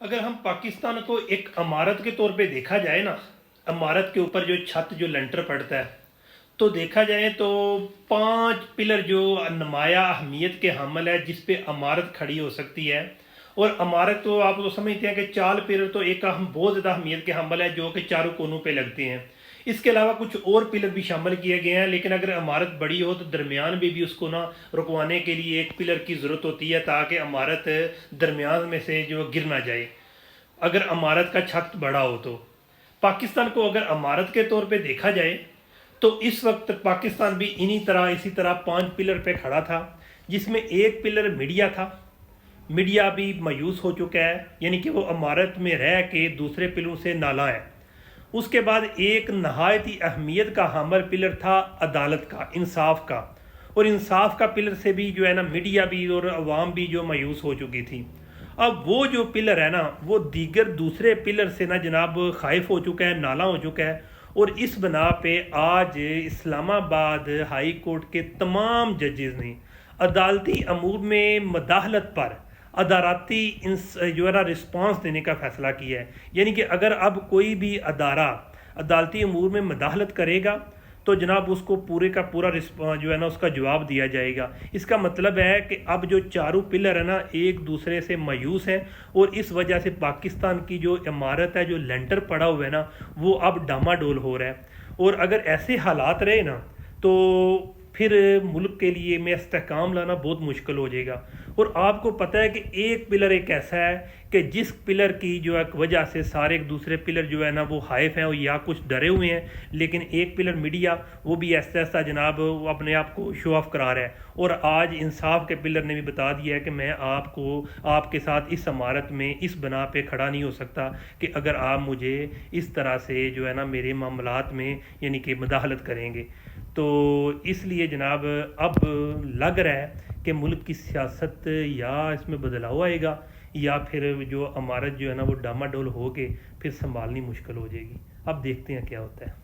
अगर हम पाकिस्तान को एक इमारत के तौर पे देखा जाए ना, इमारत के ऊपर जो छत जो लेंटर पड़ता है, तो देखा जाए तो 5 पिलर जो नुमाया अहमियत के हामिल है जिस पे इमारत खड़ी हो सकती है। और इमारत तो आप तो समझते हैं कि 4 पिलर तो एक अहम बहुत ज़्यादा अहमियत के हामिल है जो कि चारों कोनों पे लगते हैं। इसके अलावा कुछ और पिलर भी शामिल किए गए हैं, लेकिन अगर इमारत बड़ी हो तो दरमियान में भी उसको ना रुकवाने के लिए एक पिलर की ज़रूरत होती है ताकि इमारत दरमियान में से जो गिर ना जाए अगर इमारत का छत बड़ा हो। तो पाकिस्तान को अगर इमारत के तौर पे देखा जाए तो इस वक्त पाकिस्तान भी इसी तरह 5 पिलर पे खड़ा था, जिसमें एक पिलर मीडिया था। मीडिया भी मायूस हो चुका है, यानी कि वो इमारत में रह के दूसरे पिलरों से नाला है। उसके बाद एक नहायत ही अहमियत का हामिल पिलर था अदालत का, इंसाफ का। और इंसाफ का पिलर से भी जो है ना मीडिया भी और अवाम भी जो मायूस हो चुकी थी। अब वो जो पिलर है ना वो दीगर दूसरे पिलर से ना जनाब खाइफ हो चुका है, नाला हो चुका है। और इस बना पे आज इस्लामाबाद हाई कोर्ट के तमाम जजेस ने अदालती अमूर में मदाखलत पर अदालती जो है ना रिस्पॉन्स देने का फ़ैसला किया है। यानी कि अगर अब कोई भी अदारा अदालती अमूर में मदाखलत करेगा तो जनाब उसको पूरे का पूरा जो है ना उसका जवाब दिया जाएगा। इसका मतलब है कि अब जो चारों पिलर है ना एक दूसरे से मायूस हैं, और इस वजह से पाकिस्तान की जो इमारत है, जो लेंटर पड़ा हुआ है ना, वो अब डामाडोल हो रहा है। और अगर ऐसे हालात रहे ना तो फिर मुल्क के लिए में इस्तेहकाम लाना बहुत मुश्किल हो जाएगा। और आपको पता है कि एक पिलर एक ऐसा है कि जिस पिलर की जो है वजह से सारे एक दूसरे पिलर जो है ना वो हाइफ हैं या कुछ डरे हुए हैं, लेकिन एक पिलर मीडिया वो भी ऐसा ऐसा जनाब वो अपने आप को शो ऑफ करा रहा है। और आज इंसाफ के पिलर ने भी बता दिया है कि मैं आपके साथ इस इमारत में इस बना पे खड़ा नहीं हो सकता कि अगर आप मुझे इस तरह से जो है ना मेरे मामलात में यानी कि मुदाखलत करेंगे। तो इसलिए जनाब अब लग रहा है कि मुल्क की सियासत या इसमें बदलाव आएगा या फिर जो इमारत जो है ना वो डामाडोल हो के फिर संभालनी मुश्किल हो जाएगी। अब देखते हैं क्या होता है।